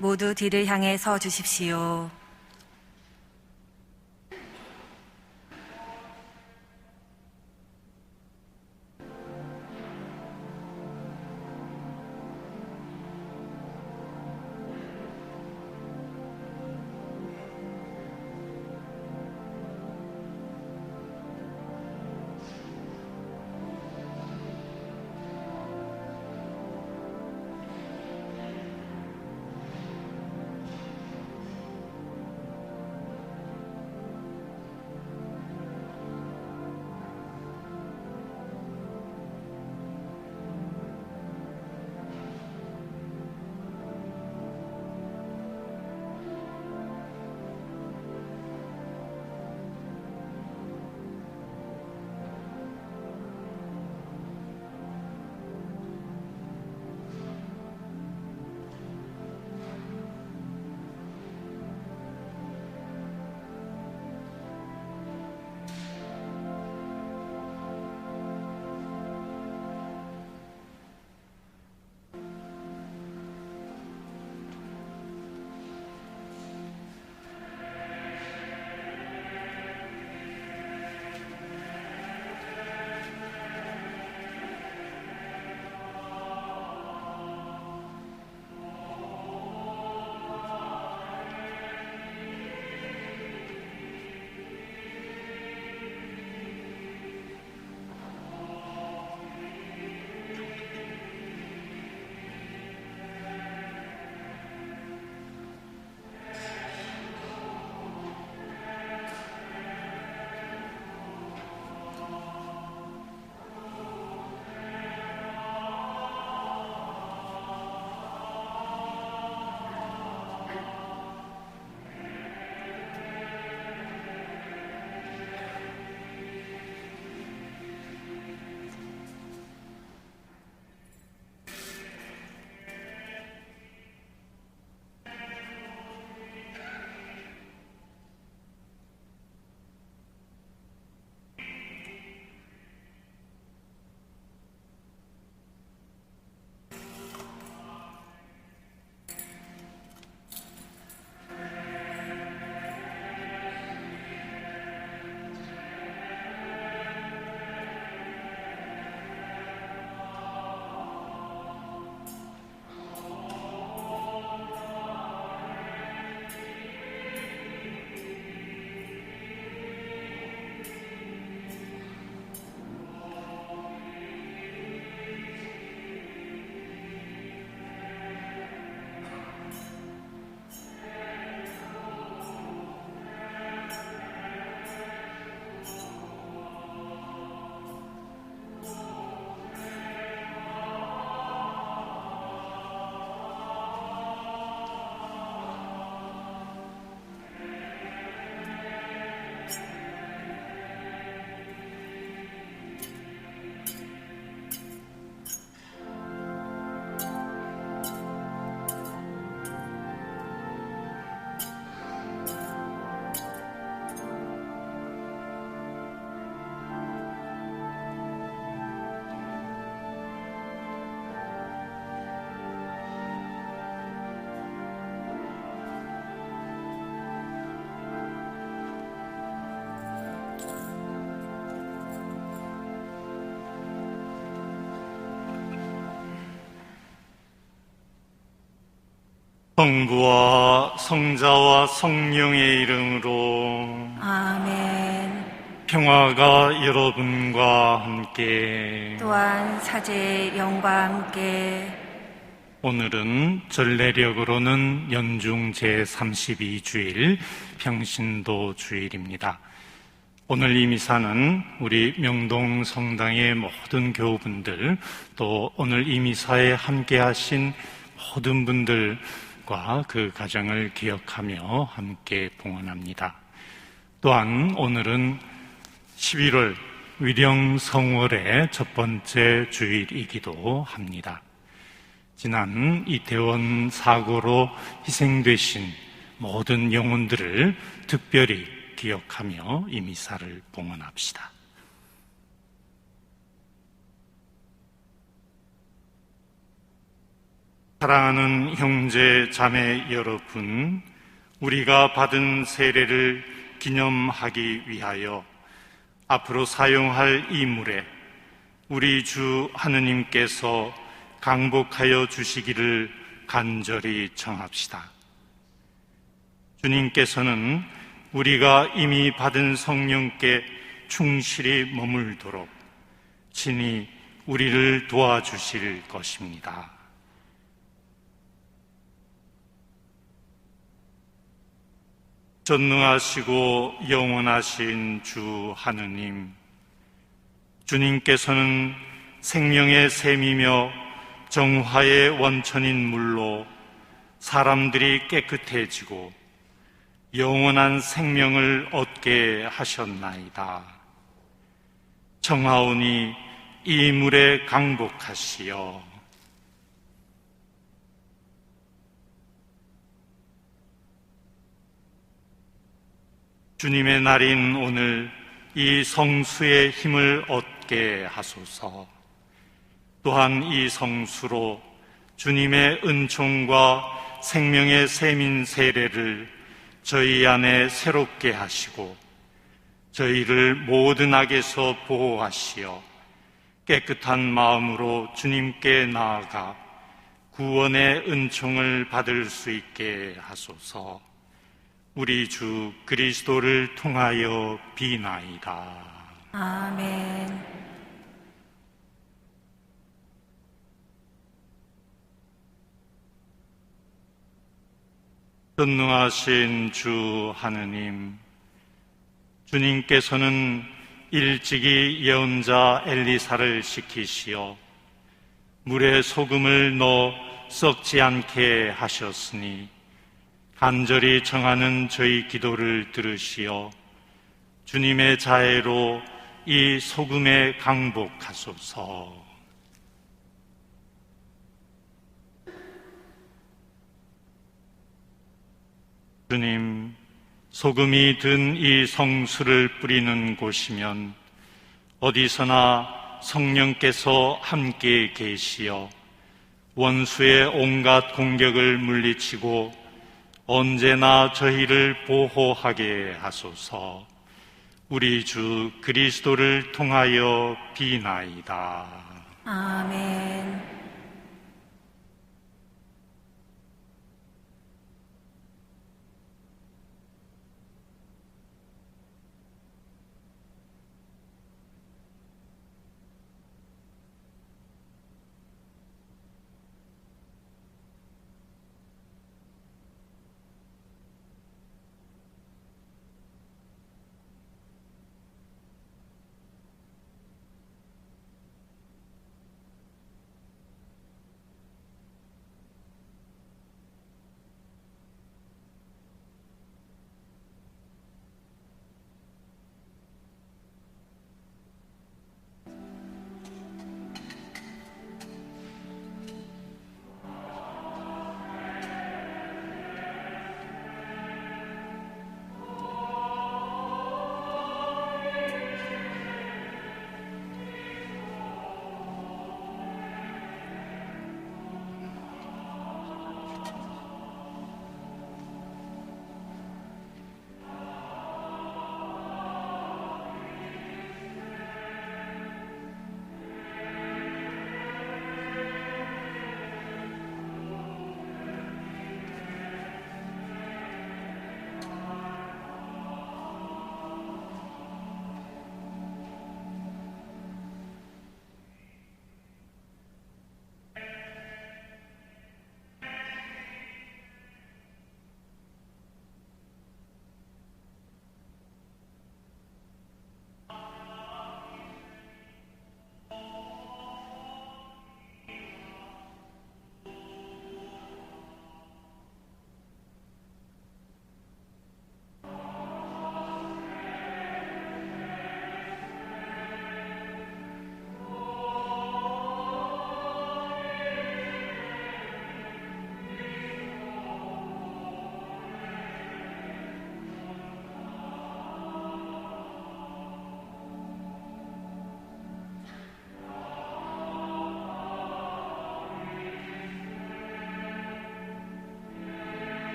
모두 뒤를 향해 서 주십시오. 성부와 성자와 성령의 이름으로 아멘. 평화가 여러분과 함께. 또한 사제의 영과 함께. 오늘은 전례력으로는 연중 제32주일 평신도 주일입니다. 오늘 이 미사는 우리 명동 성당의 모든 교우분들, 또 오늘 이 미사에 함께 하신 모든 분들과 그 가정을 기억하며 함께 봉헌합니다. 또한 오늘은 11월 위령성월의 첫 번째 주일이기도 합니다. 지난 이태원 사고로 희생되신 모든 영혼들을 특별히 기억하며 이 미사를 봉헌합시다. 사랑하는 형제 자매 여러분, 우리가 받은 세례를 기념하기 위하여 앞으로 사용할 이 물에 우리 주 하느님께서 강복하여 주시기를 간절히 청합시다. 주님께서는 우리가 이미 받은 성령께 충실히 머물도록 친히 우리를 도와주실 것입니다. 전능하시고 영원하신 주 하느님, 주님께서는 생명의 샘이며 정화의 원천인 물로 사람들이 깨끗해지고 영원한 생명을 얻게 하셨나이다. 청하오니 이 물에 강복하시어 주님의 날인 오늘 이 성수의 힘을 얻게 하소서. 또한 이 성수로 주님의 은총과 생명의 샘인 세례를 저희 안에 새롭게 하시고 저희를 모든 악에서 보호하시어 깨끗한 마음으로 주님께 나아가 구원의 은총을 받을 수 있게 하소서. 우리 주 그리스도를 통하여 비나이다. 아멘. 전능하신 주 하느님, 주님께서는 일찍이 예언자 엘리사를 시키시어 물에 소금을 넣어 썩지 않게 하셨으니 간절히 청하는 저희 기도를 들으시어 주님의 자애로 이 소금에 강복하소서. 주님, 소금이 든 이 성수를 뿌리는 곳이면 어디서나 성령께서 함께 계시어 원수의 온갖 공격을 물리치고 언제나 저희를 보호하게 하소서. 우리 주 그리스도를 통하여 비나이다. 아멘.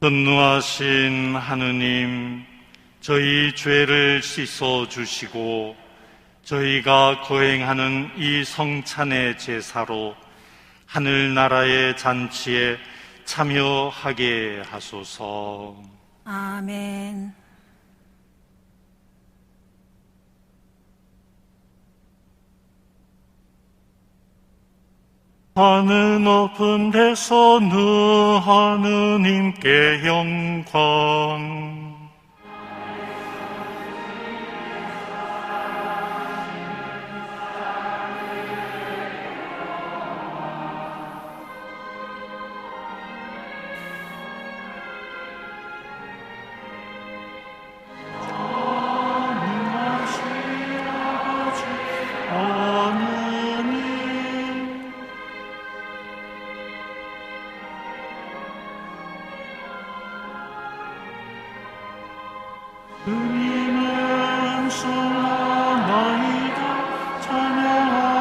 전능하신 하느님, 저희 죄를 씻어 주시고 저희가 거행하는 이 성찬의 제사로 하늘나라의 잔치에 참여하게 하소서. 아멘. 하늘 높은 데서 늘 하느님께 영광. 주님은 순하나이다 찬양하나이다.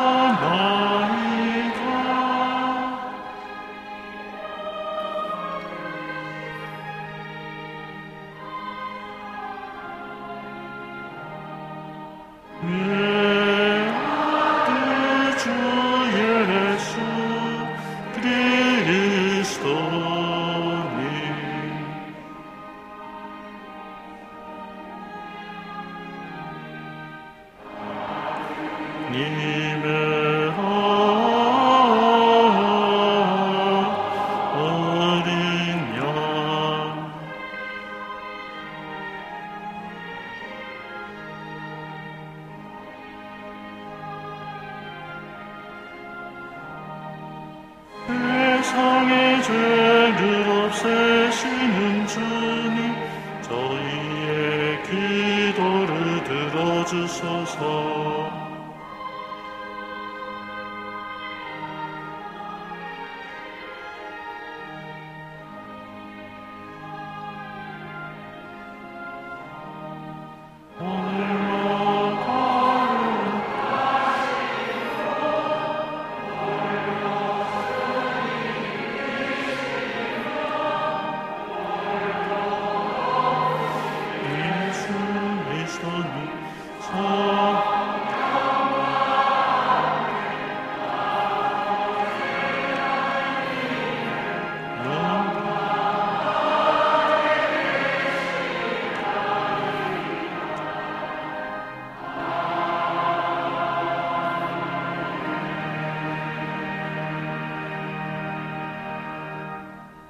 내 아들 주 예수 그리스도님, 님의 어린 양, 세상의 죄를 없애시는 주님, 저희의 기도를 들어주소서.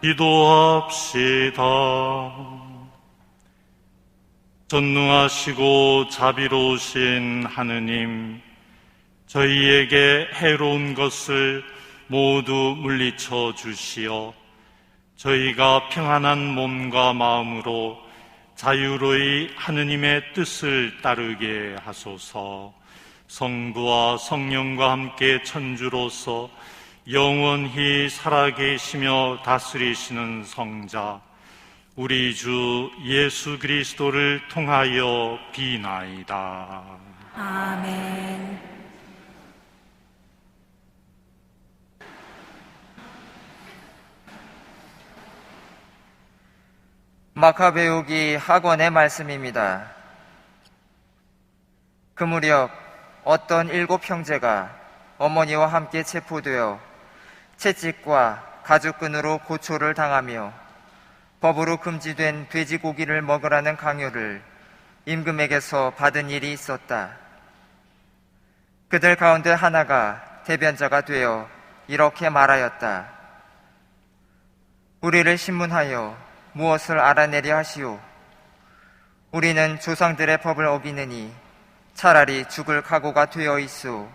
기도합시다. 전능하시고 자비로우신 하느님, 저희에게 해로운 것을 모두 물리쳐 주시어 저희가 평안한 몸과 마음으로 자유로이 하느님의 뜻을 따르게 하소서. 성부와 성령과 함께 천주로서 영원히 살아계시며 다스리시는 성자 우리 주 예수 그리스도를 통하여 비나이다. 아멘. 마카베오기 학원의 말씀입니다. 그 무렵 어떤 7 형제가 어머니와 함께 체포되어 채찍과 가죽끈으로 고초를 당하며 법으로 금지된 돼지고기를 먹으라는 강요를 임금에게서 받은 일이 있었다. 그들 가운데 하나가 대변자가 되어 이렇게 말하였다. 우리를 신문하여 무엇을 알아내려 하시오. 우리는 조상들의 법을 어기느니 차라리 죽을 각오가 되어 있소.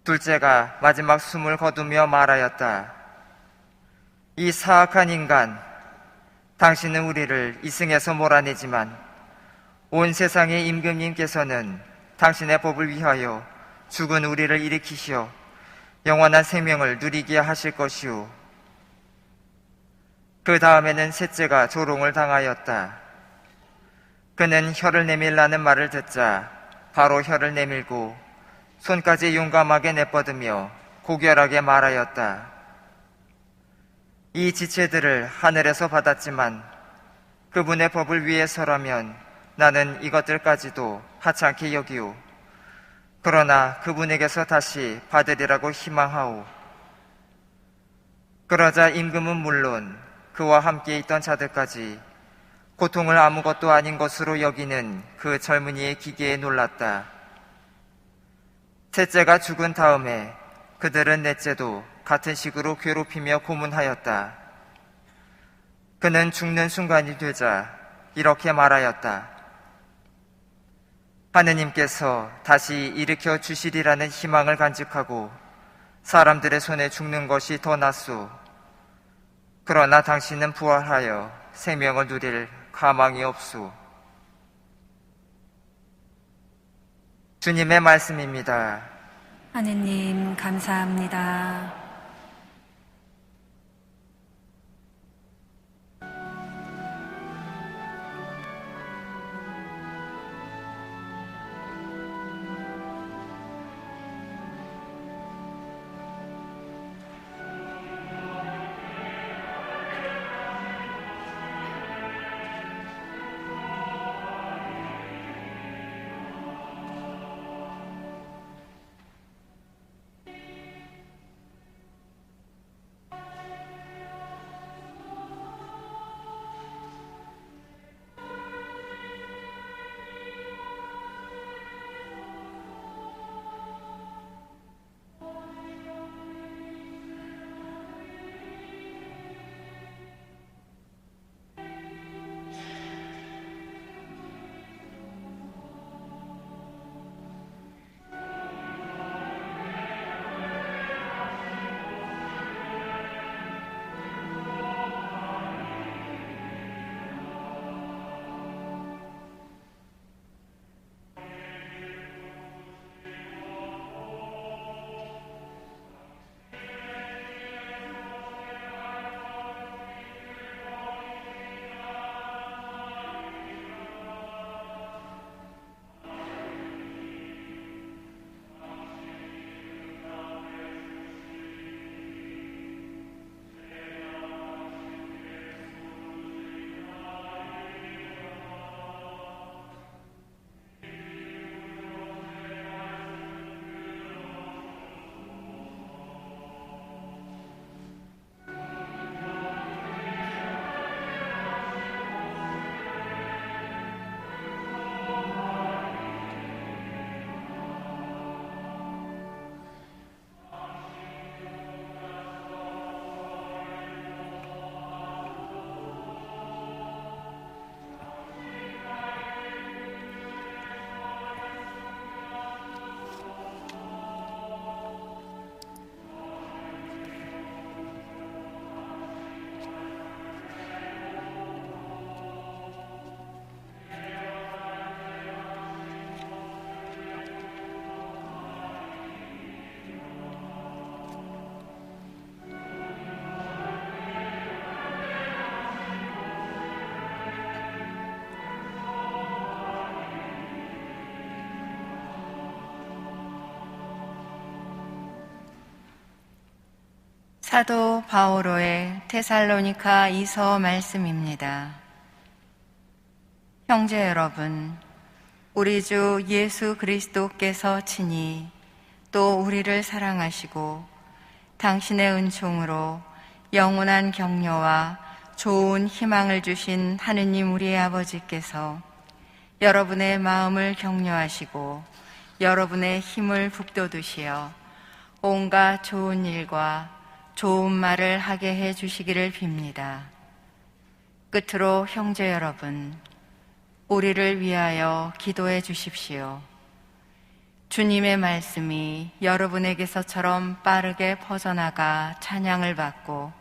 둘째가 마지막 숨을 거두며 말하였다. 이 사악한 인간, 당신은 우리를 이승에서 몰아내지만 온 세상의 임금님께서는 당신의 법을 위하여 죽은 우리를 일으키시어 영원한 생명을 누리게 하실 것이오. 그 다음에는 셋째가 조롱을 당하였다. 그는 혀를 내밀라는 말을 듣자 바로 혀를 내밀고 손까지 용감하게 내뻗으며 고결하게 말하였다. 이 지체들을 하늘에서 받았지만 그분의 법을 위해서라면 나는 이것들까지도 하찮게 여기오. 그러나 그분에게서 다시 받으리라고 희망하오. 그러자 임금은 물론 그와 함께 있던 자들까지 고통을 아무것도 아닌 것으로 여기는 그 젊은이의 기계에 놀랐다. 셋째가 죽은 다음에 그들은 넷째도 같은 식으로 괴롭히며 고문하였다. 그는 죽는 순간이 되자 이렇게 말하였다. 하느님께서 다시 일으켜 주시리라는 희망을 간직하고 사람들의 손에 죽는 것이 더 낫소. 그러나 당신은 부활하여 생명을 누릴 가망이 없소. 주님의 말씀입니다. 하느님 감사합니다. 사도 바오로의 데살로니가 2서 말씀입니다. 형제 여러분, 우리 주 예수 그리스도께서 친히 또 우리를 사랑하시고 당신의 은총으로 영원한 격려와 좋은 희망을 주신 하느님 우리의 아버지께서 여러분의 마음을 격려하시고 여러분의 힘을 북돋우시어 온갖 좋은 일과 좋은 말을 하게 해 주시기를 빕니다. 끝으로 형제 여러분, 우리를 위하여 기도해 주십시오. 주님의 말씀이 여러분에게서처럼 빠르게 퍼져나가 찬양을 받고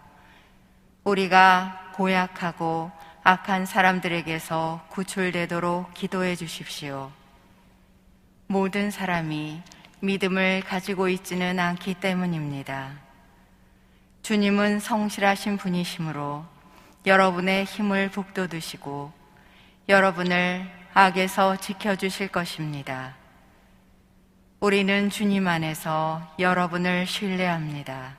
우리가 고약하고 악한 사람들에게서 구출되도록 기도해 주십시오. 모든 사람이 믿음을 가지고 있지는 않기 때문입니다. 주님은 성실하신 분이시므로 여러분의 힘을 북돋우시고 여러분을 악에서 지켜주실 것입니다. 우리는 주님 안에서 여러분을 신뢰합니다.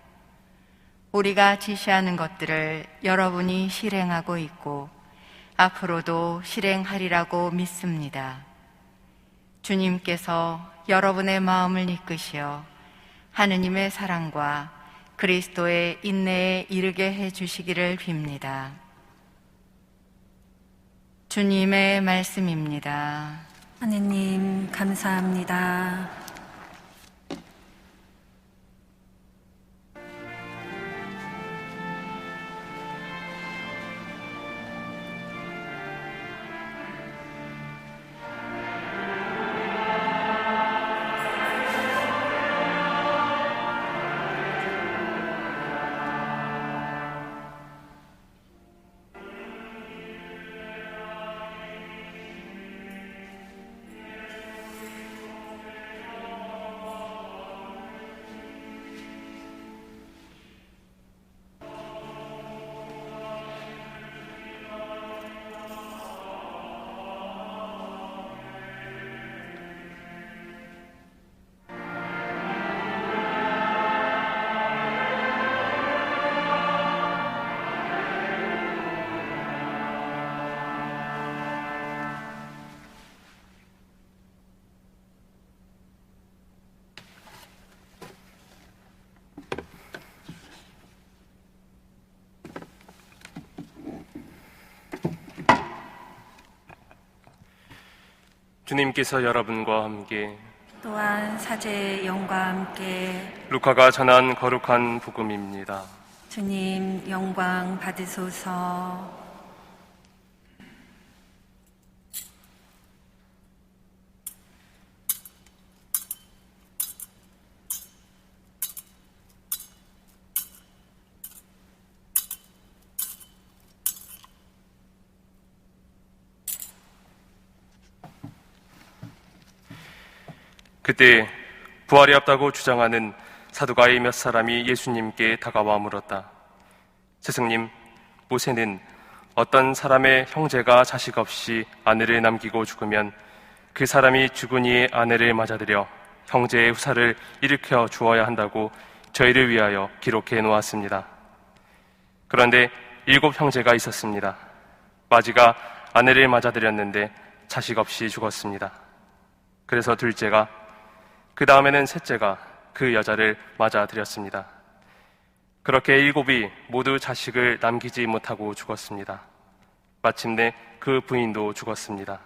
우리가 지시하는 것들을 여러분이 실행하고 있고 앞으로도 실행하리라고 믿습니다. 주님께서 여러분의 마음을 이끄시어 하느님의 사랑과 그리스도의 인내에 이르게 해 주시기를 빕니다. 주님의 말씀입니다. 하느님 감사합니다. 주님께서 여러분과 함께 또한 사제의 영과 함께 루카가 전한 거룩한 복음입니다. 주님 영광 받으소서. 그때 부활이 없다고 주장하는 사두가의 몇 사람이 예수님께 다가와 물었다. 스승님, 모세는 어떤 사람의 형제가 자식 없이 아내를 남기고 죽으면 그 사람이 죽은 이의 아내를 맞아들여 형제의 후사를 일으켜 주어야 한다고 저희를 위하여 기록해 놓았습니다. 그런데 7 형제가 있었습니다. 마지가 아내를 맞아들였는데 자식 없이 죽었습니다. 그래서 둘째가, 그 다음에는 셋째가 그 여자를 맞아들였습니다. 그렇게 7이 모두 자식을 남기지 못하고 죽었습니다. 마침내 그 부인도 죽었습니다.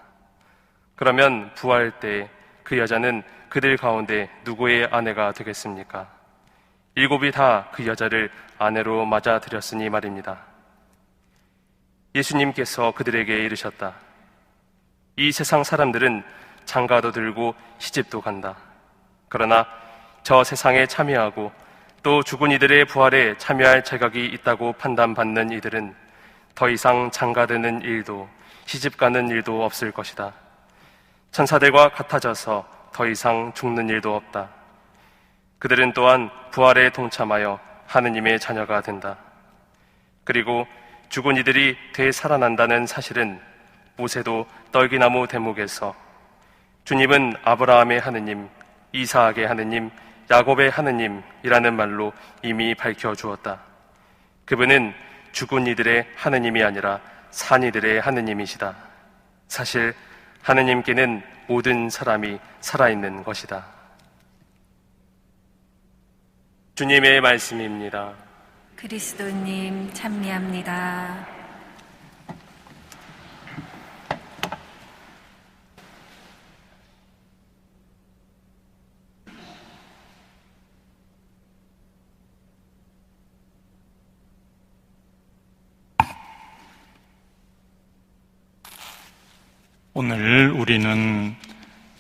그러면 부활 때 그 여자는 그들 가운데 누구의 아내가 되겠습니까? 7이 다 그 여자를 아내로 맞아들였으니 말입니다. 예수님께서 그들에게 이르셨다. 이 세상 사람들은 장가도 들고 시집도 간다. 그러나 저 세상에 참여하고 또 죽은 이들의 부활에 참여할 자격이 있다고 판단받는 이들은 더 이상 장가드는 일도 시집가는 일도 없을 것이다. 천사들과 같아져서 더 이상 죽는 일도 없다. 그들은 또한 부활에 동참하여 하느님의 자녀가 된다. 그리고 죽은 이들이 되살아난다는 사실은 모세도 떨기나무 대목에서 주님은 아브라함의 하느님, 이사학의 하느님, 야곱의 하느님이라는 말로 이미 밝혀주었다. 그분은 죽은 이들의 하느님이 아니라 산 이들의 하느님이시다. 사실 하느님께는 모든 사람이 살아있는 것이다. 주님의 말씀입니다. 그리스도님 찬미합니다. 오늘 우리는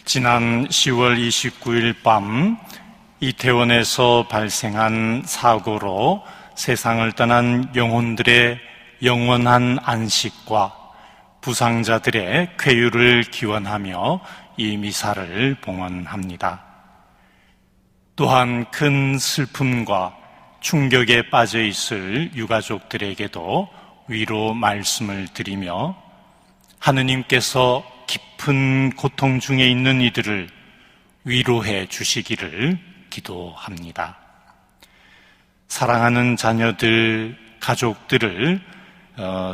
지난 10월 29일 밤 이태원에서 발생한 사고로 세상을 떠난 영혼들의 영원한 안식과 부상자들의 쾌유를 기원하며 이 미사를 봉헌합니다. 또한 큰 슬픔과 충격에 빠져 있을 유가족들에게도 위로 말씀을 드리며 하느님께서 깊은 고통 중에 있는 이들을 위로해 주시기를 기도합니다. 사랑하는 자녀들, 가족들을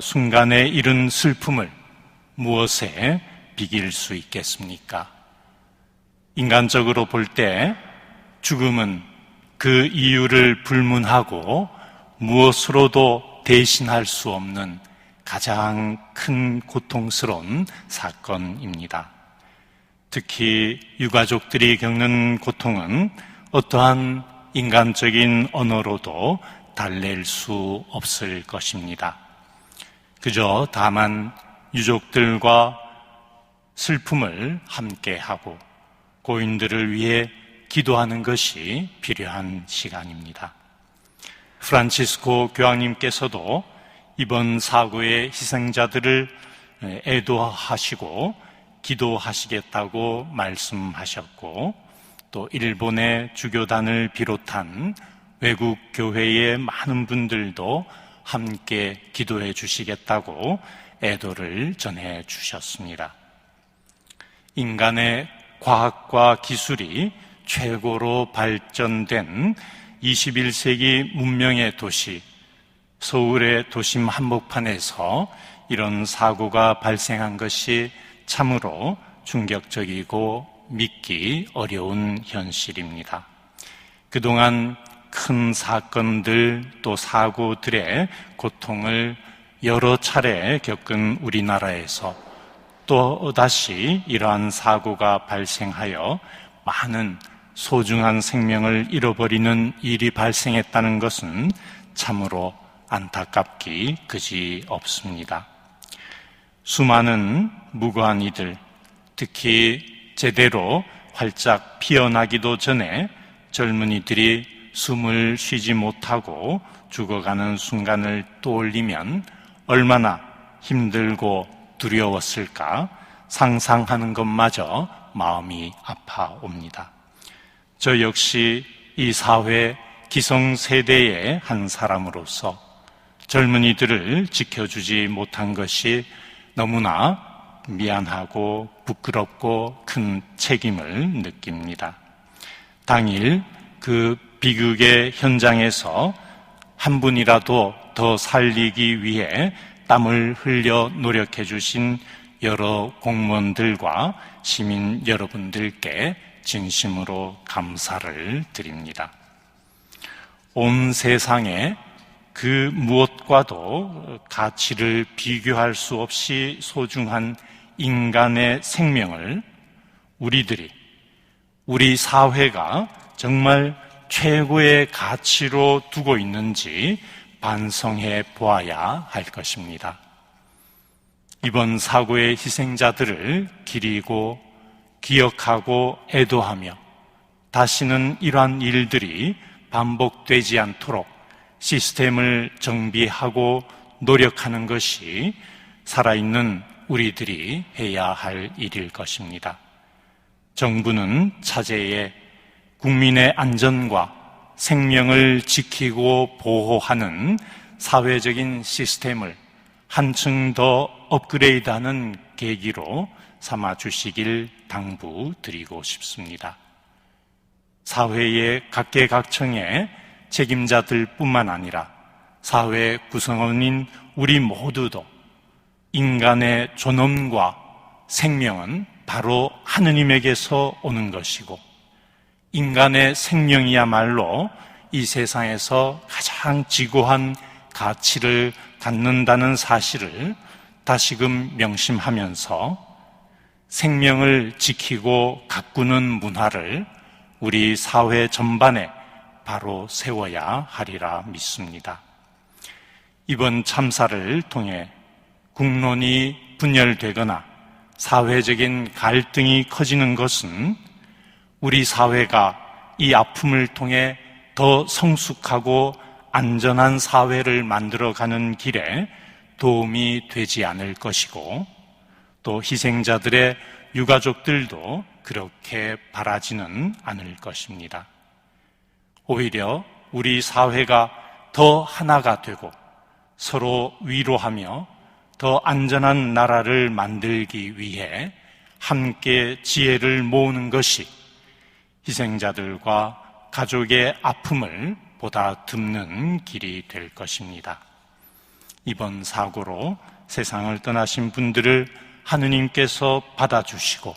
순간에 이룬 슬픔을 무엇에 비길 수 있겠습니까? 인간적으로 볼 때 죽음은 그 이유를 불문하고 무엇으로도 대신할 수 없는 가장 큰 고통스러운 사건입니다. 특히 유가족들이 겪는 고통은 어떠한 인간적인 언어로도 달랠 수 없을 것입니다. 그저 다만 유족들과 슬픔을 함께하고 고인들을 위해 기도하는 것이 필요한 시간입니다. 프란치스코 교황님께서도 이번 사고의 희생자들을 애도하시고 기도하시겠다고 말씀하셨고, 또 일본의 주교단을 비롯한 외국 교회의 많은 분들도 함께 기도해 주시겠다고 애도를 전해 주셨습니다. 인간의 과학과 기술이 최고로 발전된 21세기 문명의 도시, 서울의 도심 한복판에서 이런 사고가 발생한 것이 참으로 충격적이고 믿기 어려운 현실입니다. 그동안 큰 사건들 또 사고들의 고통을 여러 차례 겪은 우리나라에서 또다시 이러한 사고가 발생하여 많은 소중한 생명을 잃어버리는 일이 발생했다는 것은 참으로 안타깝기 그지 없습니다. 수많은 무고한 이들, 특히 제대로 활짝 피어나기도 전에 젊은이들이 숨을 쉬지 못하고 죽어가는 순간을 떠올리면 얼마나 힘들고 두려웠을까 상상하는 것마저 마음이 아파옵니다. 저 역시 이 사회 기성세대의 한 사람으로서 젊은이들을 지켜주지 못한 것이 너무나 미안하고 부끄럽고 큰 책임을 느낍니다. 당일 그 비극의 현장에서 한 분이라도 더 살리기 위해 땀을 흘려 노력해 주신 여러 공무원들과 시민 여러분들께 진심으로 감사를 드립니다. 온 세상에 그 무엇과도 가치를 비교할 수 없이 소중한 인간의 생명을 우리 사회가 정말 최고의 가치로 두고 있는지 반성해 보아야 할 것입니다. 이번 사고의 희생자들을 기리고 기억하고 애도하며 다시는 이러한 일들이 반복되지 않도록 시스템을 정비하고 노력하는 것이 살아있는 우리들이 해야 할 일일 것입니다. 정부는 차제에 국민의 안전과 생명을 지키고 보호하는 사회적인 시스템을 한층 더 업그레이드하는 계기로 삼아주시길 당부드리고 싶습니다. 사회의 각계각층의 책임자들 뿐만 아니라 사회 구성원인 우리 모두도 인간의 존엄과 생명은 바로 하느님에게서 오는 것이고 인간의 생명이야말로 이 세상에서 가장 지고한 가치를 갖는다는 사실을 다시금 명심하면서 생명을 지키고 가꾸는 문화를 우리 사회 전반에 바로 세워야 하리라 믿습니다. 이번 참사를 통해 국론이 분열되거나 사회적인 갈등이 커지는 것은 우리 사회가 이 아픔을 통해 더 성숙하고 안전한 사회를 만들어가는 길에 도움이 되지 않을 것이고 또 희생자들의 유가족들도 그렇게 바라지는 않을 것입니다. 오히려 우리 사회가 더 하나가 되고 서로 위로하며 더 안전한 나라를 만들기 위해 함께 지혜를 모으는 것이 희생자들과 가족의 아픔을 보다듬는 길이 될 것입니다. 이번 사고로 세상을 떠나신 분들을 하느님께서 받아주시고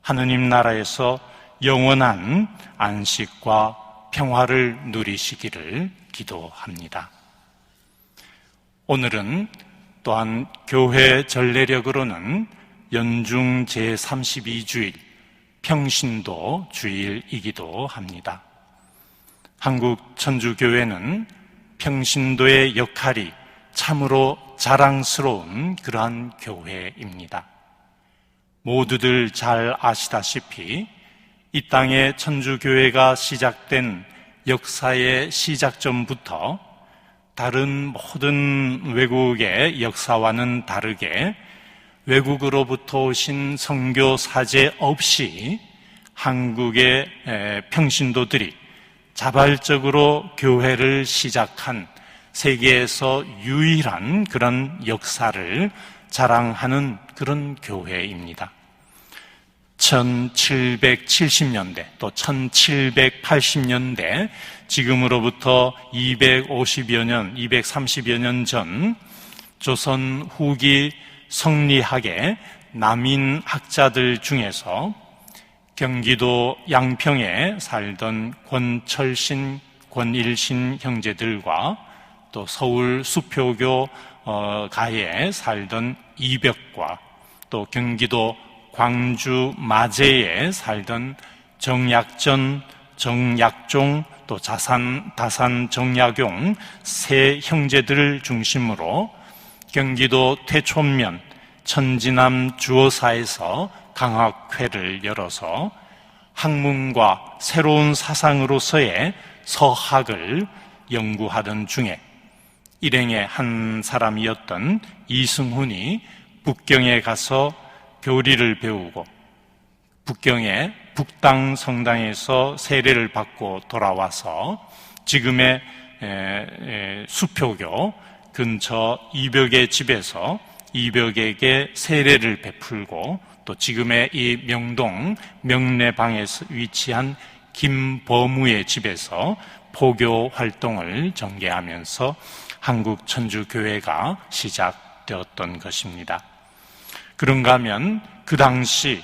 하느님 나라에서 영원한 안식과 평화를 누리시기를 기도합니다. 오늘은 또한 교회 전례력으로는 연중 제32주일 평신도 주일이기도 합니다. 한국 천주교회는 평신도의 역할이 참으로 자랑스러운 그러한 교회입니다. 모두들 잘 아시다시피 이 땅의 천주교회가 시작된 역사의 시작점부터 다른 모든 외국의 역사와는 다르게 외국으로부터 오신 선교 사제 없이 한국의 평신도들이 자발적으로 교회를 시작한 세계에서 유일한 그런 역사를 자랑하는 그런 교회입니다. 1770년대 또 1780년대 지금으로부터 250여 년, 230여 년 전 조선 후기 성리학의 남인 학자들 중에서 경기도 양평에 살던 권철신, 권일신 형제들과 또 서울 수표교 가에 살던 이벽과 또 경기도 광주 마제에 살던 정약전, 정약종, 또 다산 정약용 세 형제들을 중심으로 경기도 태촌면 천지남 주어사에서 강학회를 열어서 학문과 새로운 사상으로서의 서학을 연구하던 중에 일행의 한 사람이었던 이승훈이 북경에 가서 교리를 배우고 북경의 북당 성당에서 세례를 받고 돌아와서 지금의 수표교 근처 이벽의 집에서 이벽에게 세례를 베풀고 또 지금의 이 명동 명례방에 위치한 김범우의 집에서 포교 활동을 전개하면서 한국 천주교회가 시작되었던 것입니다. 그런가 하면 그 당시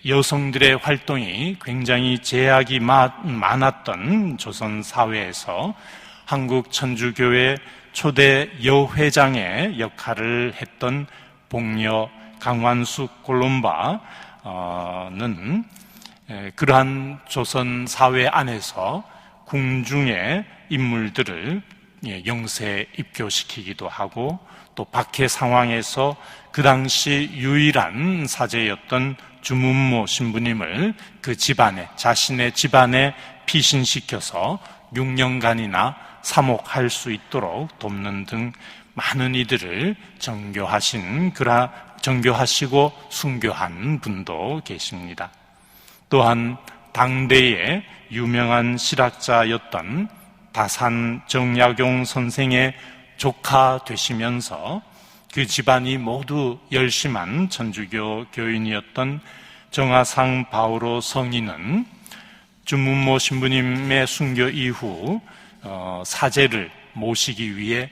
여성들의 활동이 굉장히 제약이 많았던 조선 사회에서 한국 천주교회 초대 여회장의 역할을 했던 복녀 강완숙 골롬바는 그러한 조선 사회 안에서 궁중의 인물들을 영세 입교시키기도 하고 또 박해 상황에서 그 당시 유일한 사제였던 주문모 신부님을 그 집안에, 자신의 집안에 피신시켜서 6년간이나 사목할 수 있도록 돕는 등 많은 이들을 정교하시고 순교한 분도 계십니다. 또한 당대의 유명한 실학자였던 다산 정약용 선생의 조카 되시면서 그 집안이 모두 열심한 천주교 교인이었던 정하상 바오로 성인은 주문모 신부님의 순교 이후 사제를 모시기 위해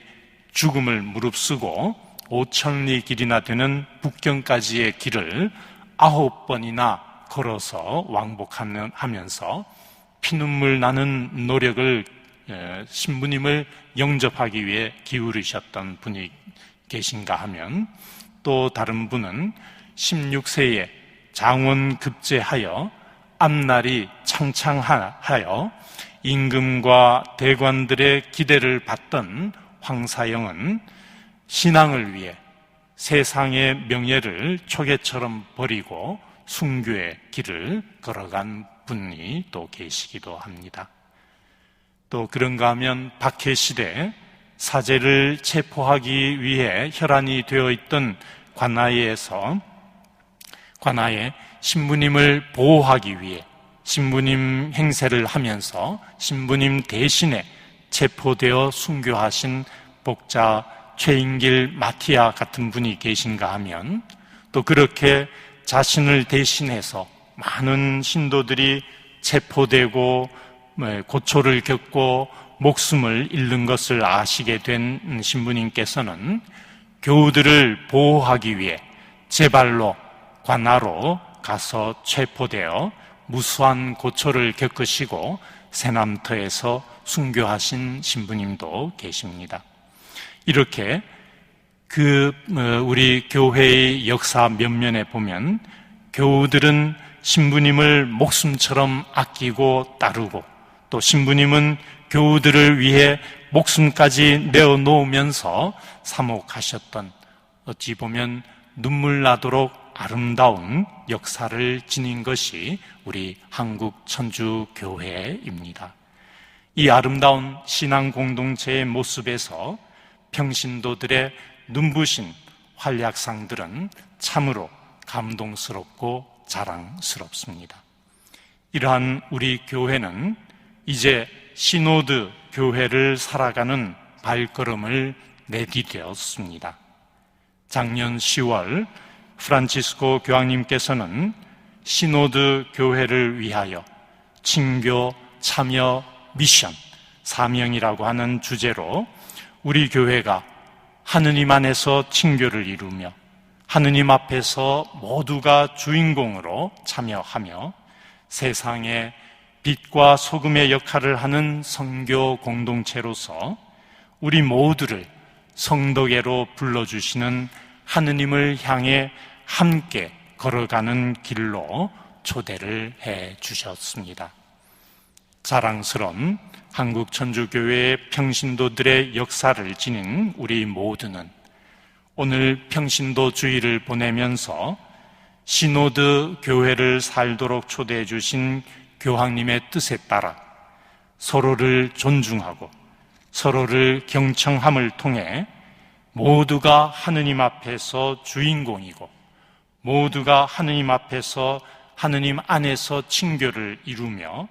죽음을 무릅쓰고 5,000리 길이나 되는 북경까지의 길을 9번이나 걸어서 왕복하면서 피눈물 나는 노력을 신부님을 영접하기 위해 기울이셨던 분이 계신가 하면 또 다른 분은 16세에 장원급제하여 앞날이 창창하여 임금과 대관들의 기대를 받던 황사영은 신앙을 위해 세상의 명예를 초계처럼 버리고 순교의 길을 걸어간 분이 또 계시기도 합니다. 또 그런가 하면 박해시대 사제를 체포하기 위해 혈안이 되어 있던 관아에 신부님을 보호하기 위해 신부님 행세를 하면서 신부님 대신에 체포되어 순교하신 복자 최인길 마티아 같은 분이 계신가 하면 또 그렇게 자신을 대신해서 많은 신도들이 체포되고 고초를 겪고 목숨을 잃는 것을 아시게 된 신부님께서는 교우들을 보호하기 위해 제 발로 관하로 가서 체포되어 무수한 고초를 겪으시고 새남터에서 순교하신 신부님도 계십니다. 이렇게 우리 교회의 역사 면면에 보면 교우들은 신부님을 목숨처럼 아끼고 따르고, 또 신부님은 교우들을 위해 목숨까지 내어놓으면서 사목하셨던, 어찌 보면 눈물 나도록 아름다운 역사를 지닌 것이 우리 한국 천주교회입니다. 이 아름다운 신앙 공동체의 모습에서 평신도들의 눈부신 활약상들은 참으로 감동스럽고 자랑스럽습니다. 이러한 우리 교회는 이제 시노드 교회를 살아가는 발걸음을 내디뎠습니다. 작년 10월 프란치스코 교황님께서는 시노드 교회를 위하여 친교, 참여, 미션, 사명이라고 하는 주제로 우리 교회가 하느님 안에서 친교를 이루며 하느님 앞에서 모두가 주인공으로 참여하며 세상에 빛과 소금의 역할을 하는 선교 공동체로서 우리 모두를 성덕에로 불러주시는 하느님을 향해 함께 걸어가는 길로 초대를 해 주셨습니다. 자랑스러운 한국 천주교회의 평신도들의 역사를 지닌 우리 모두는 오늘 평신도 주일을 보내면서 시노드 교회를 살도록 초대해 주신 교황님의 뜻에 따라 서로를 존중하고 서로를 경청함을 통해 모두가 하느님 앞에서 주인공이고 모두가 하느님 앞에서 하느님 안에서 친교를 이루며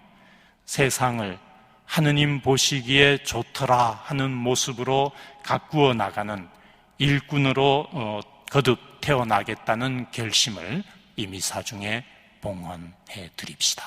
세상을 하느님 보시기에 좋더라 하는 모습으로 가꾸어 나가는 일꾼으로 거듭 태어나겠다는 결심을 이 미사 중에 봉헌해 드립시다.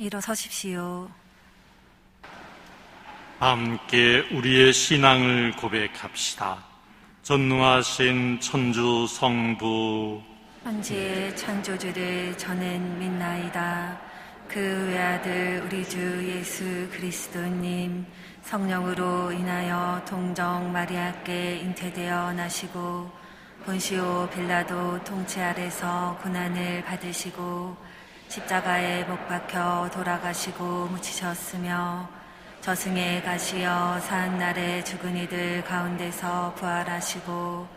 일어서십시오. 함께 우리의 신앙을 고백합시다. 전능하신 천주 성부, 천지의 창조주를 저는 믿나이다. 그 외아들 우리 주 예수 그리스도님 성령으로 인하여 동정 마리아께 잉태되어 나시고 본시오 빌라도 통치 아래서 고난을 받으시고 십자가에 못 박혀 돌아가시고 묻히셨으며 저승에 가시어 사한날에 죽은 이들 가운데서 부활하시고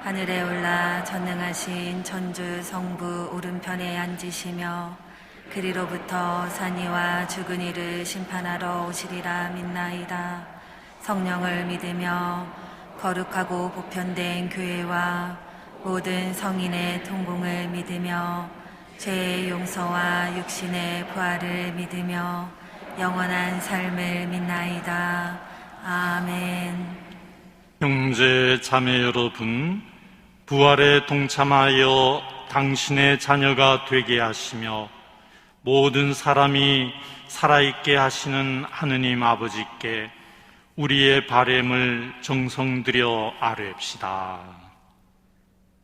하늘에 올라 전능하신 천주 성부 오른편에 앉으시며 그리로부터 산이와 죽은 이를 심판하러 오시리라 믿나이다. 성령을 믿으며 거룩하고 보편된 교회와 모든 성인의 통공을 믿으며 죄의 용서와 육신의 부활을 믿으며 영원한 삶을 믿나이다. 아멘. 형제 자매 여러분, 부활에 동참하여 당신의 자녀가 되게 하시며 모든 사람이 살아있게 하시는 하느님 아버지께 우리의 바램을 정성들여 아뢰읍시다.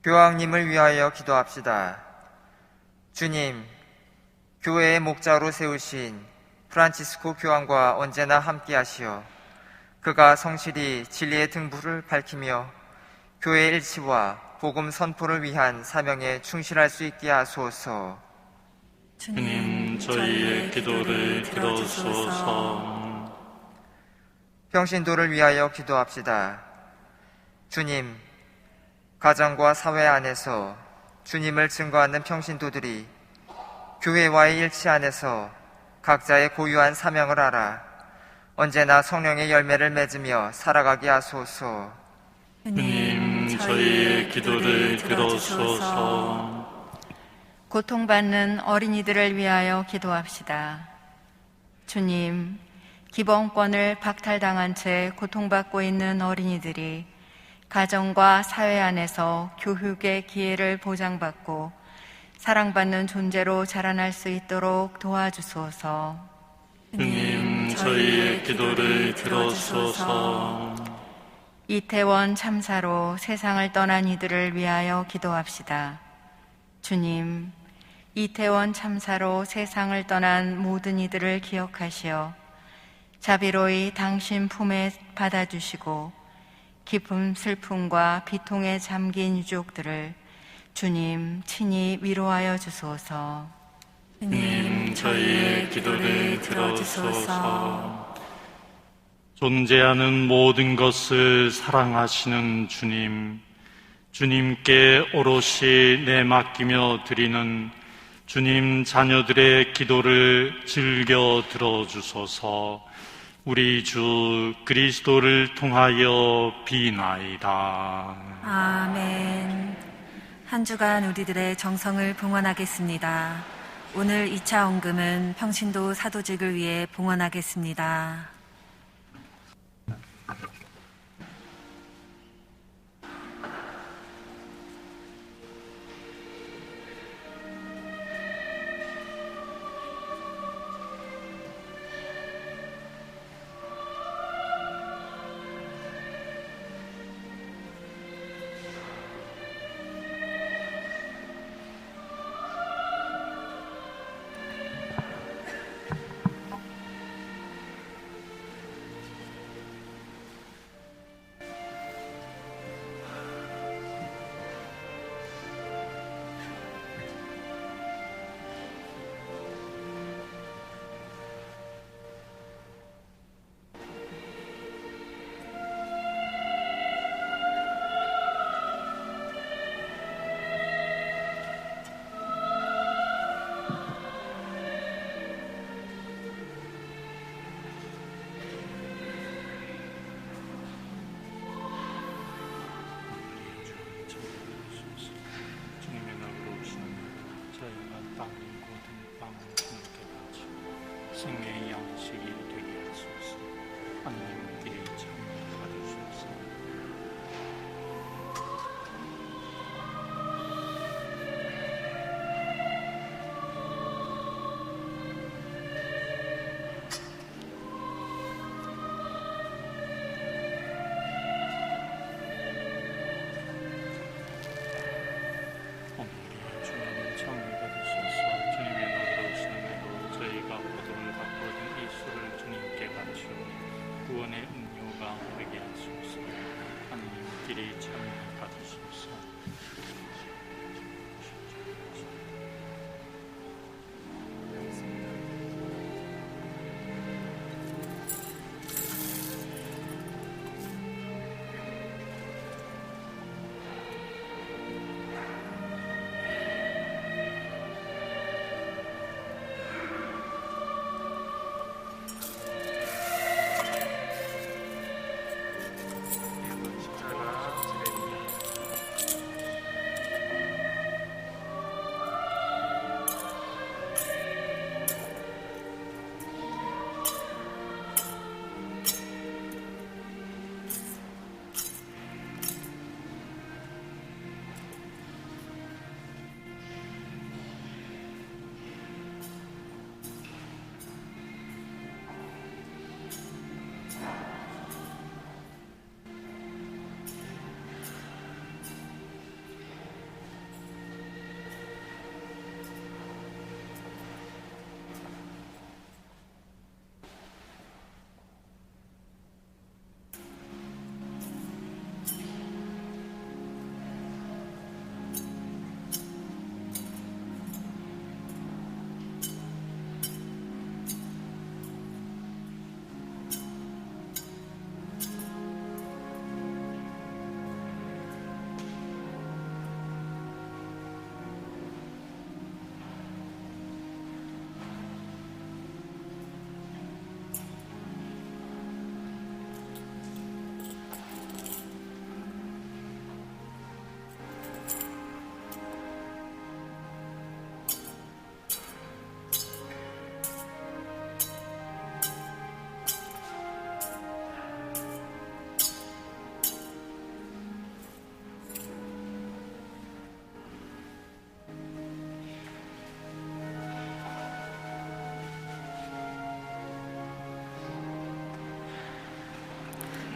교황님을 위하여 기도합시다. 주님, 교회의 목자로 세우신 프란치스코 교황과 언제나 함께하시어 그가 성실히 진리의 등불을 밝히며 교회 일치와 복음 선포를 위한 사명에 충실할 수 있게 하소서. 주님, 저희의 기도를 들어주소서. 평신도를 위하여 기도합시다. 주님, 가정과 사회 안에서 주님을 증거하는 평신도들이 교회와의 일치 안에서 각자의 고유한 사명을 알아 언제나 성령의 열매를 맺으며 살아가게 하소서. 주님, 저희의 기도를 들어주소서. 고통받는 어린이들을 위하여 기도합시다. 주님, 기본권을 박탈당한 채 고통받고 있는 어린이들이 가정과 사회 안에서 교육의 기회를 보장받고 사랑받는 존재로 자라날 수 있도록 도와주소서. 주님, 저희의 기도를 들어주소서. 이태원 참사로 세상을 떠난 이들을 위하여 기도합시다. 주님, 이태원 참사로 세상을 떠난 모든 이들을 기억하시어 자비로이 당신 품에 받아주시고 깊은 슬픔과 비통에 잠긴 유족들을 주님 친히 위로하여 주소서. 주님, 저희의 기도를 들어주소서. 존재하는 모든 것을 사랑하시는 주님, 주님께 오롯이 내맡기며 드리는 주님 자녀들의 기도를 즐겨 들어주소서. 우리 주 그리스도를 통하여 비나이다. 아멘. 한 주간 우리들의 정성을 봉헌하겠습니다. 오늘 2차 헌금은 평신도 사도직을 위해 봉헌하겠습니다. 주님의 날로 오시는 저희가 땅의 모든 빵을 주님께 바치고 생명의 양식이 되게 하소서. 하나님께 찬양 받으소서. 오늘의 주님 찬양 받으소서. 주님의 날로 오시는 대로 저희가 포도를 갖고 얻은 이 술을 주님께 바치오니 구원의 음료가 되게 하소서. 하나님끼리 찬양 받으소서. 십자가 지배입니다.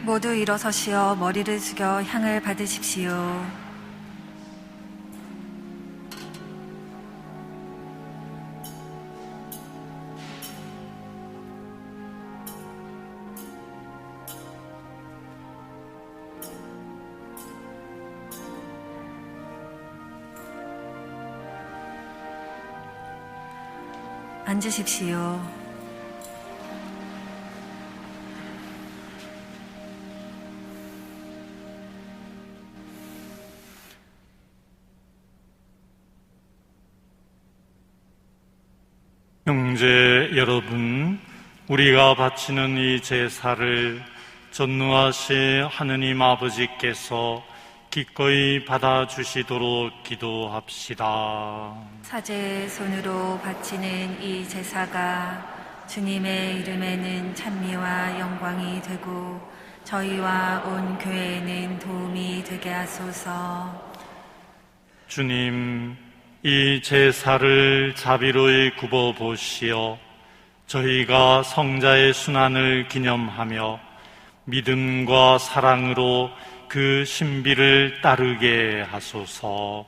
모두 일어서시어 머리를 숙여 향을 받으십시오. 앉으십시오. 형제 여러분, 우리가 바치는 이 제사를 전능하신 하느님 아버지께서 기꺼이 받아주시도록 기도합시다. 사제의 손으로 바치는 이 제사가 주님의 이름에는 찬미와 영광이 되고 저희와 온 교회에는 도움이 되게 하소서. 주님, 이 제사를 자비로이 굽어 보시어 저희가 성자의 순환을 기념하며 믿음과 사랑으로 그 신비를 따르게 하소서.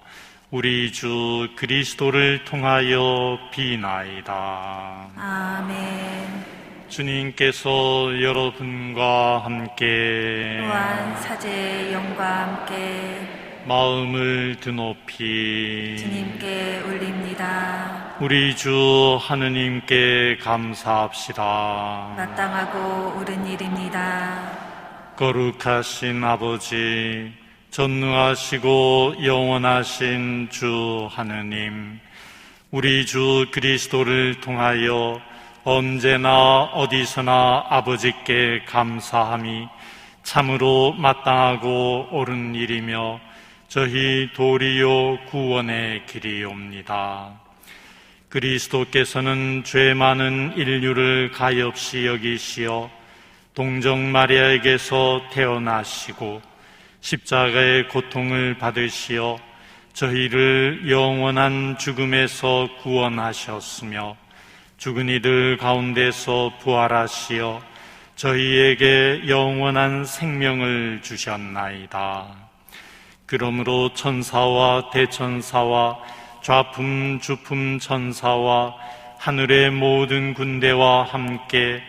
우리 주 그리스도를 통하여 비나이다. 아멘. 주님께서 여러분과 함께 또한 사제의 영과 함께 마음을 드높이 주님께 올립니다. 우리 주 하느님께 감사합시다. 마땅하고 옳은 일입니다. 거룩하신 아버지, 전능하시고 영원하신 주 하느님, 우리 주 그리스도를 통하여 언제나 어디서나 아버지께 감사함이 참으로 마땅하고 옳은 일이며 저희 도리요 구원의 길이옵니다. 그리스도께서는 죄 많은 인류를 가엾이 여기시어 동정 마리아에게서 태어나시고 십자가의 고통을 받으시어 저희를 영원한 죽음에서 구원하셨으며 죽은 이들 가운데서 부활하시어 저희에게 영원한 생명을 주셨나이다. 그러므로 천사와 대천사와 좌품 주품 천사와 하늘의 모든 군대와 함께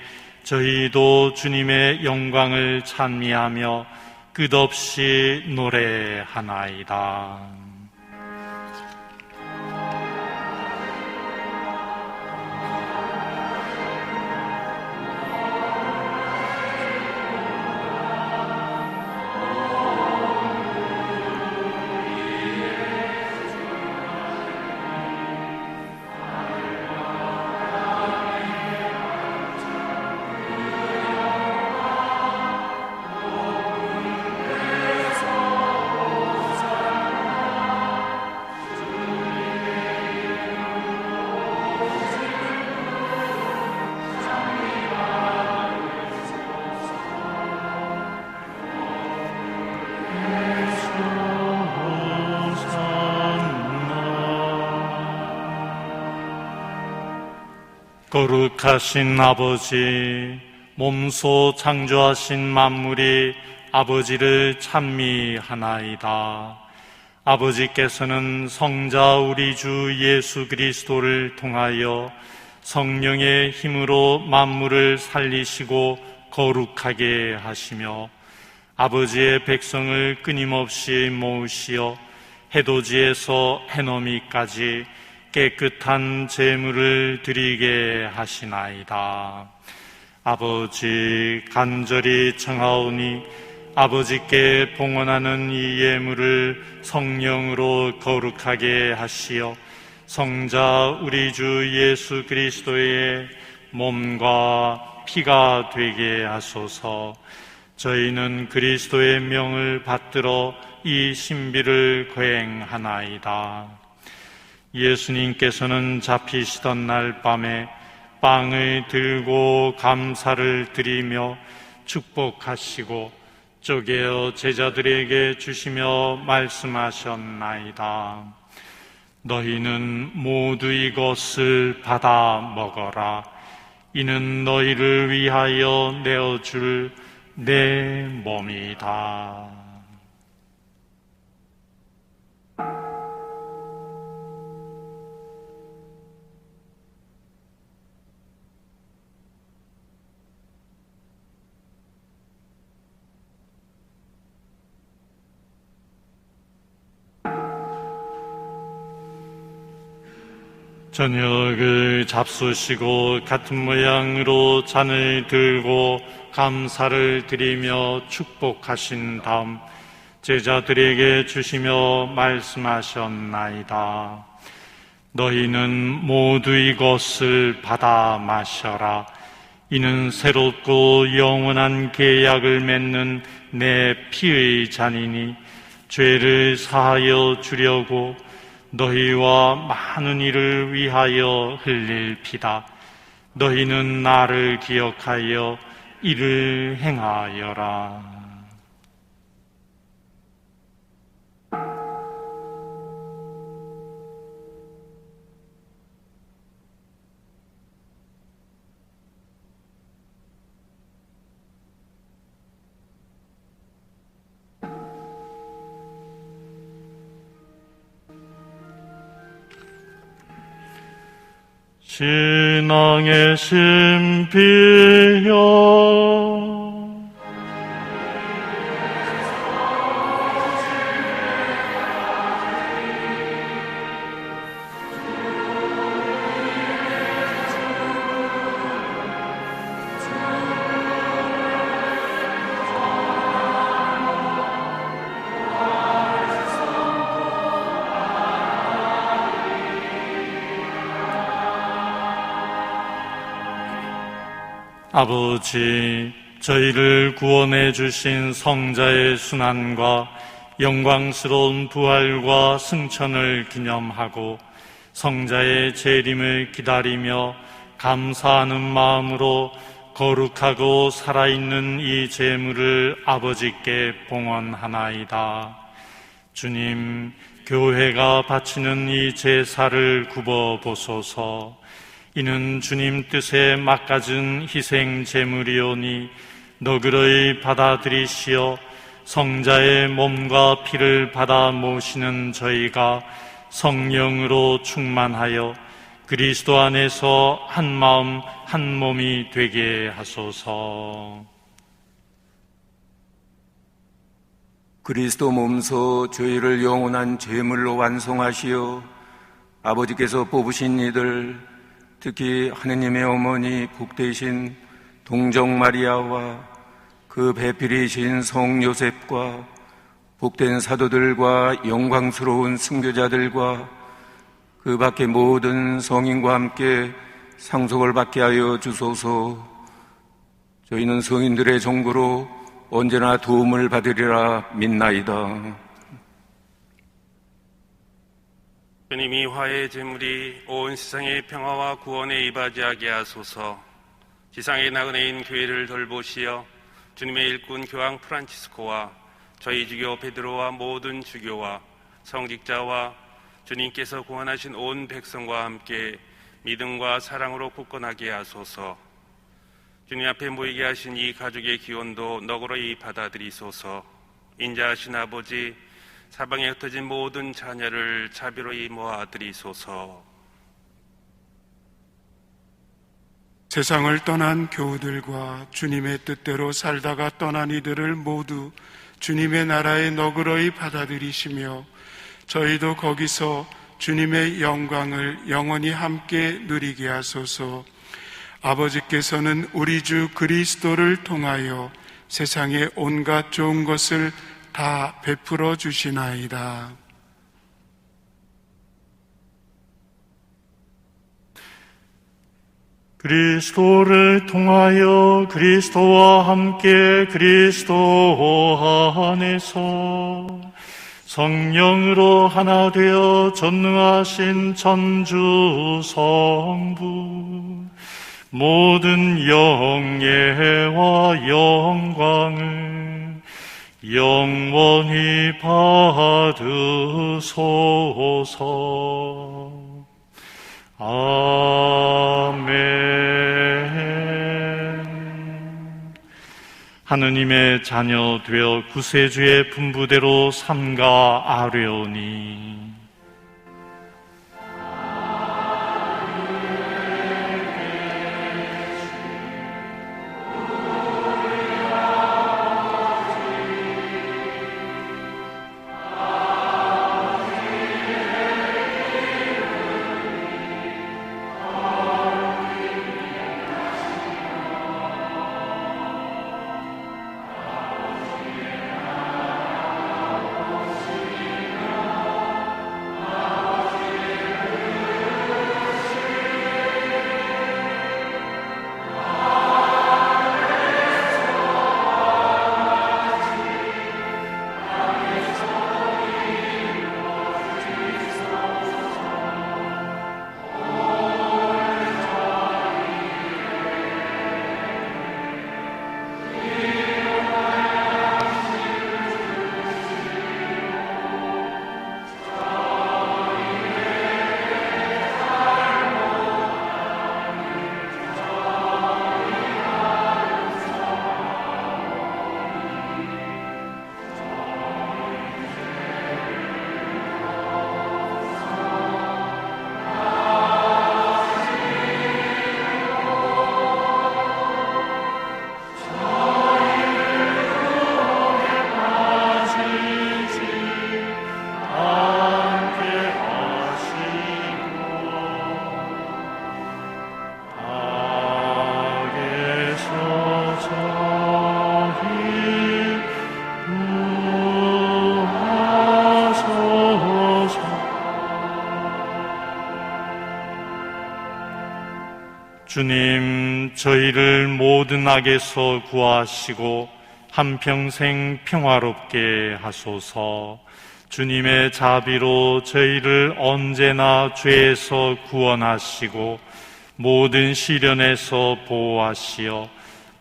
저희도 주님의 영광을 찬미하며 끝없이 노래하나이다. 거룩하신 아버지, 몸소 창조하신 만물이 아버지를 찬미하나이다. 아버지께서는 성자 우리 주 예수 그리스도를 통하여 성령의 힘으로 만물을 살리시고 거룩하게 하시며 아버지의 백성을 끊임없이 모으시어 해돋이에서 해넘이까지 깨끗한 제물을 드리게 하시나이다. 아버지, 간절히 청하오니 아버지께 봉헌하는 이 예물을 성령으로 거룩하게 하시어 성자 우리 주 예수 그리스도의 몸과 피가 되게 하소서. 저희는 그리스도의 명을 받들어 이 신비를 거행하나이다. 예수님께서는 잡히시던 날 밤에 빵을 들고 감사를 드리며 축복하시고 쪼개어 제자들에게 주시며 말씀하셨나이다. 너희는 모두 이것을 받아 먹어라. 이는 너희를 위하여 내어줄 내 몸이다. 저녁을 잡수시고 같은 모양으로 잔을 들고 감사를 드리며 축복하신 다음 제자들에게 주시며 말씀하셨나이다. 너희는 모두 이것을 받아 마셔라. 이는 새롭고 영원한 계약을 맺는 내 피의 잔이니 죄를 사하여 주려고 너희와 많은 이를 위하여 흘릴 피다. 너희는 나를 기억하여 이를 행하여라. 신앙의 신비여 아버지, 저희를 구원해 주신 성자의 순환과 영광스러운 부활과 승천을 기념하고 성자의 재림을 기다리며 감사하는 마음으로 거룩하고 살아있는 이 제물을 아버지께 봉헌하나이다. 주님, 교회가 바치는 이 제사를 굽어보소서. 이는 주님 뜻에 막가진 희생 제물이오니 너그러이 받아들이시어 성자의 몸과 피를 받아 모시는 저희가 성령으로 충만하여 그리스도 안에서 한 마음 한 몸이 되게 하소서. 그리스도 몸소 저희를 영원한 제물로 완성하시어 아버지께서 뽑으신 이들, 특히 하느님의 어머니 복되신 동정 마리아와 그 배필이신 성 요셉과 복된 사도들과 영광스러운 순교자들과 그 밖의 모든 성인과 함께 상속을 받게 하여 주소서. 저희는 성인들의 정보로 언제나 도움을 받으리라 믿나이다. 주님이 화해의 제물이 온 세상의 평화와 구원에 이바지하게 하소서. 지상의 나그네인 교회를 돌보시어 주님의 일꾼 교황 프란치스코와 저희 주교 베드로와 모든 주교와 성직자와 주님께서 구원하신 온 백성과 함께 믿음과 사랑으로 굳건하게 하소서. 주님 앞에 모이게 하신 이 가족의 기원도 너그러이 받아들이소서. 인자하신 아버지, 사방에 흩어진 모든 자녀를 자비로이 모아드리소서. 세상을 떠난 교우들과 주님의 뜻대로 살다가 떠난 이들을 모두 주님의 나라에 너그러이 받아들이시며 저희도 거기서 주님의 영광을 영원히 함께 누리게 하소서. 아버지께서는 우리 주 그리스도를 통하여 세상의 온갖 좋은 것을 다 베풀어 주시나이다. 그리스도를 통하여 그리스도와 함께 그리스도 안에서 성령으로 하나 되어 전능하신 천주 성부 모든 영예와 영광을 영원히 받으소서. 아멘. 하느님의 자녀 되어 구세주의 분부대로 삼가 아뢰오니 주님, 저희를 모든 악에서 구하시고 한평생 평화롭게 하소서. 주님의 자비로 저희를 언제나 죄에서 구원하시고 모든 시련에서 보호하시어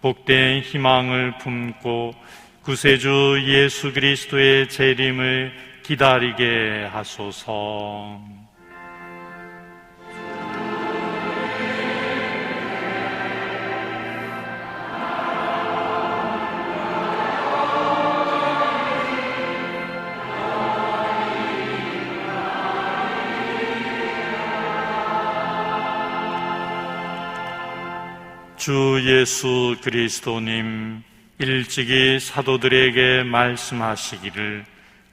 복된 희망을 품고 구세주 예수 그리스도의 재림을 기다리게 하소서. 주 예수 그리스도님, 일찍이 사도들에게 말씀하시기를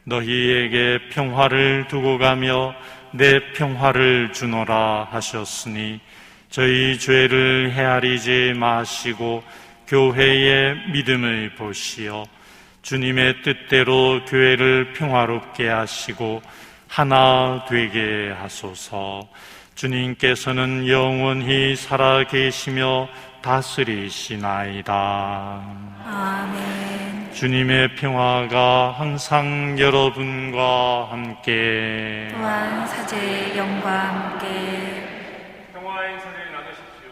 너희에게 평화를 두고 가며 내 평화를 주노라 하셨으니 저희 죄를 헤아리지 마시고 교회의 믿음을 보시어 주님의 뜻대로 교회를 평화롭게 하시고 하나 되게 하소서. 주님께서는 영원히 살아계시며 다스리시나이다. 아멘. 주님의 평화가 항상 여러분과 함께 또한 사제의 영과 함께 평화의 인사를 나누십시오.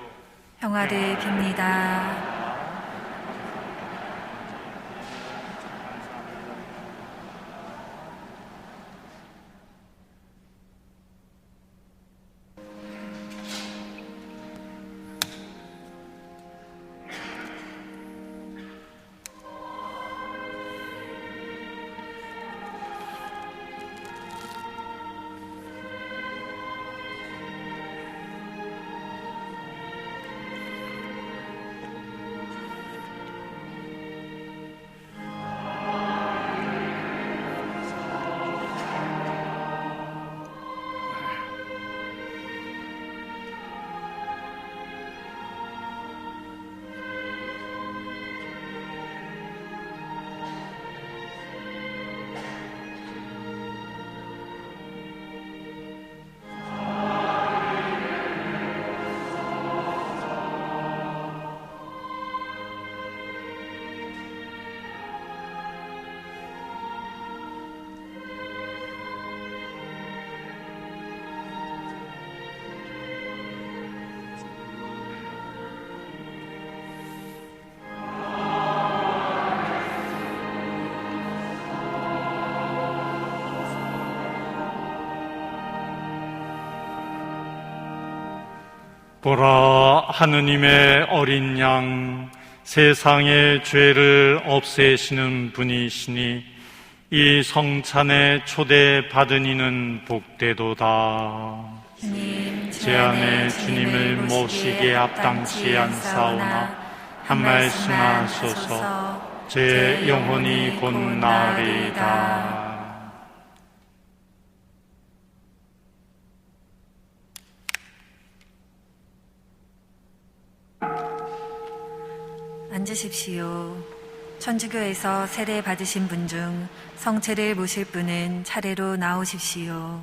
평화를 빕니다. 보라, 하느님의 어린 양, 세상의 죄를 없애시는 분이시니 이 성찬에 초대받은 이는 복되도다. 제 안에 주님을 모시기에 합당치 않사오나 한 말씀 하소서. 제 영혼이 곧 나으리이다. 앉으십시오. 천주교에서 세례 받으신 분 중 성체를 모실 분은 차례로 나오십시오.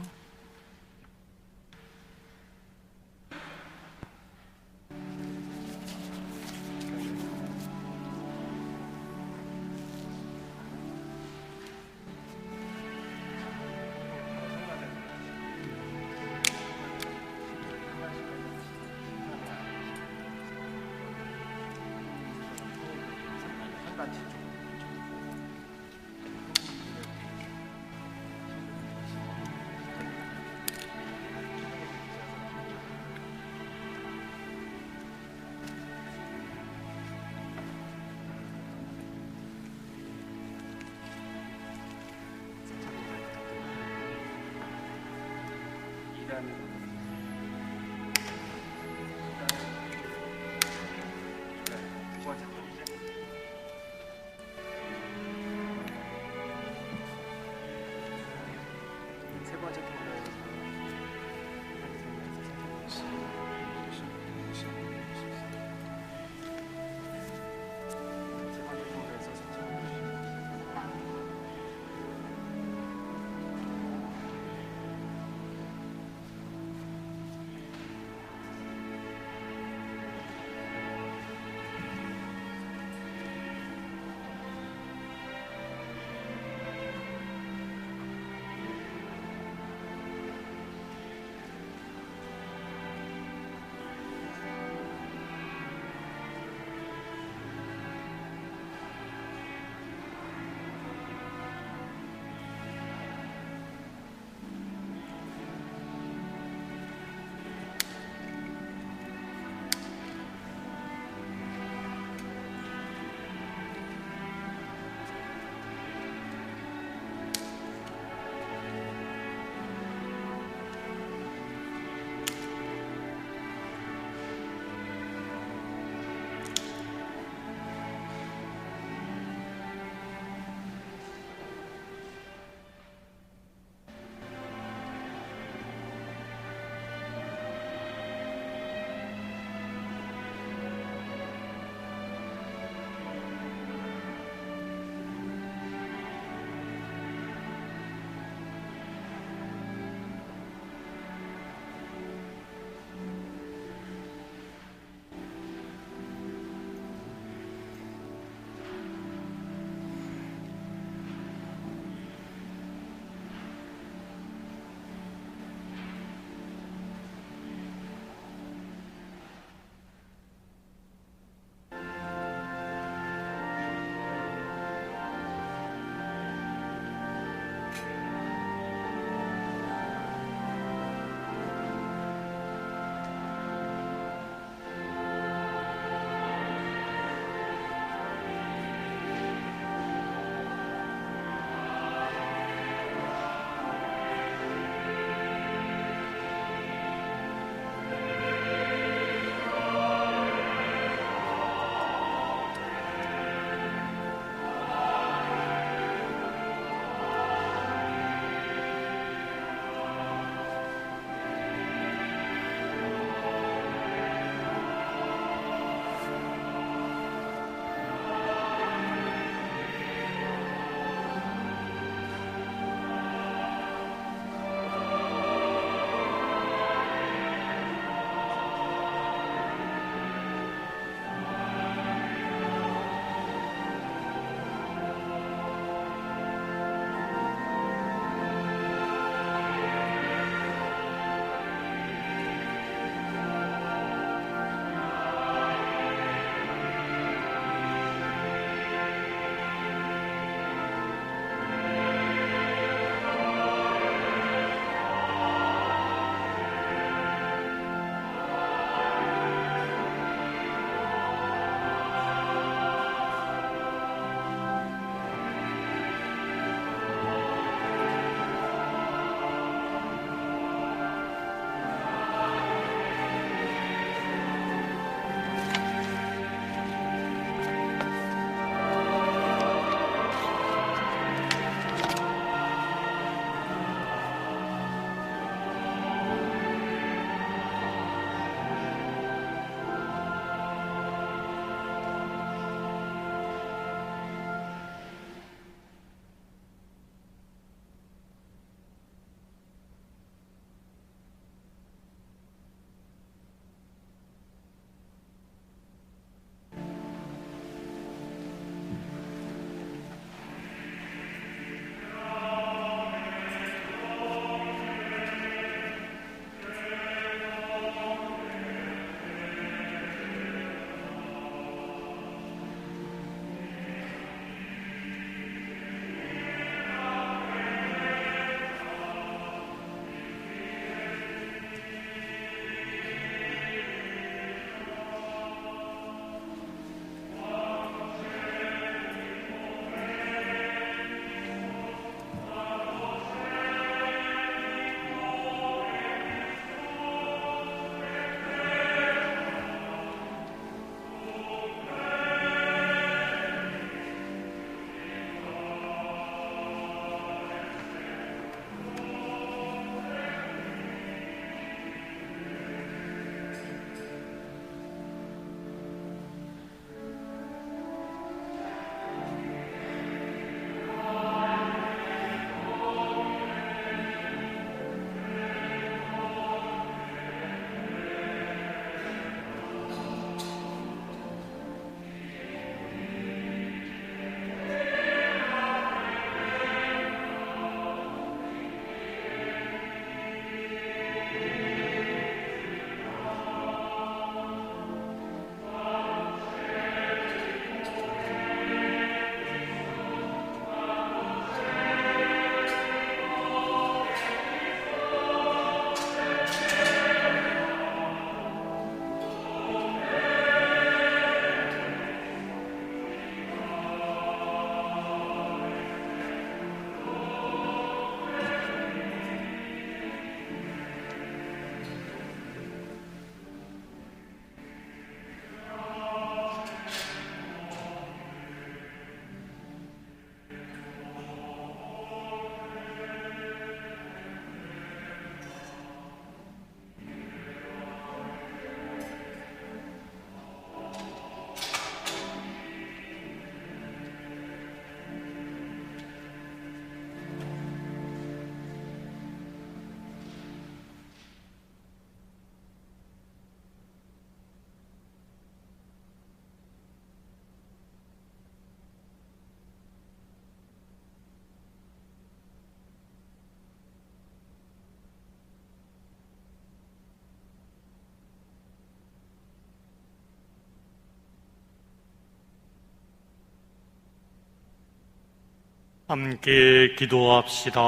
함께 기도합시다.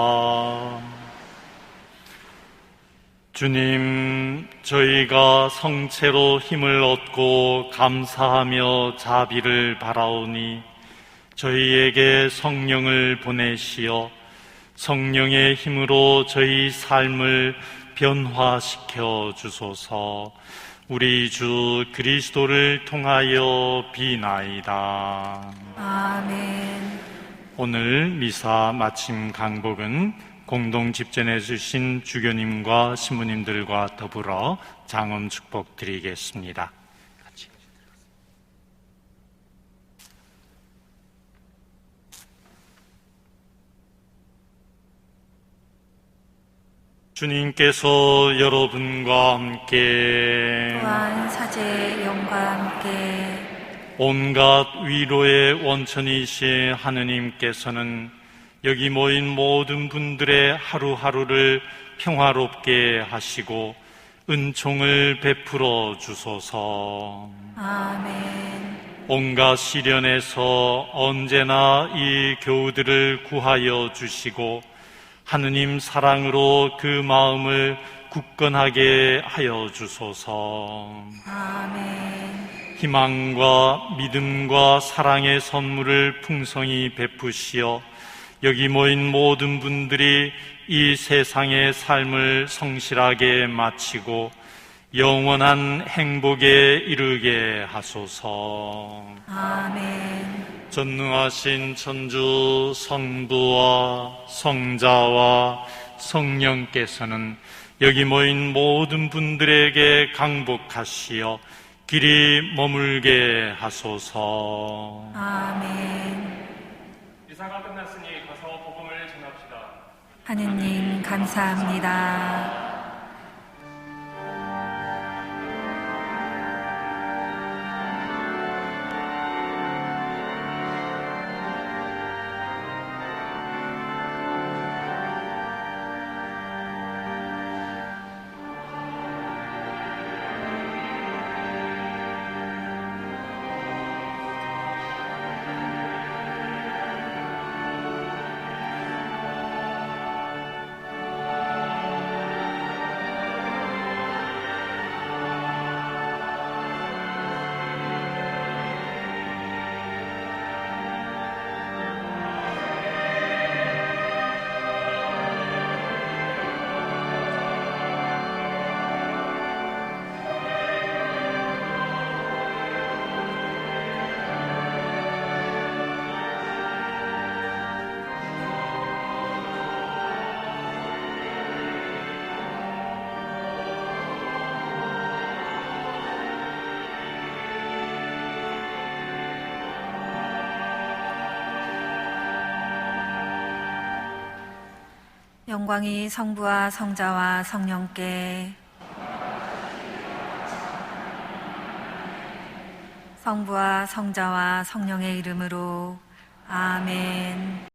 주님, 저희가 성체로 힘을 얻고 감사하며 자비를 바라오니 저희에게 성령을 보내시어 성령의 힘으로 저희 삶을 변화시켜 주소서. 우리 주 그리스도를 통하여 비나이다. 아멘. 오늘 미사 마침 강복은 공동 집전해 주신 주교님과 신부님들과 더불어 장엄 축복 드리겠습니다. 주님께서 여러분과 함께 또한 사제의 영과 함께 온갖 위로의 원천이신 하느님께서는 여기 모인 모든 분들의 하루하루를 평화롭게 하시고 은총을 베풀어 주소서. 아멘. 온갖 시련에서 언제나 이 교우들을 구하여 주시고 하느님 사랑으로 그 마음을 굳건하게 하여 주소서. 아멘. 희망과 믿음과 사랑의 선물을 풍성히 베푸시어 여기 모인 모든 분들이 이 세상의 삶을 성실하게 마치고 영원한 행복에 이르게 하소서. 아멘. 전능하신 천주 성부와 성자와 성령께서는 여기 모인 모든 분들에게 강복하시어 길이 머물게 하소서. 아멘. 미사가 끝났으니 가서 복음을 전합시다. 하느님 감사합니다. 영광이 성부와 성자와 성령께 성부와 성자와 성령의 이름으로 아멘.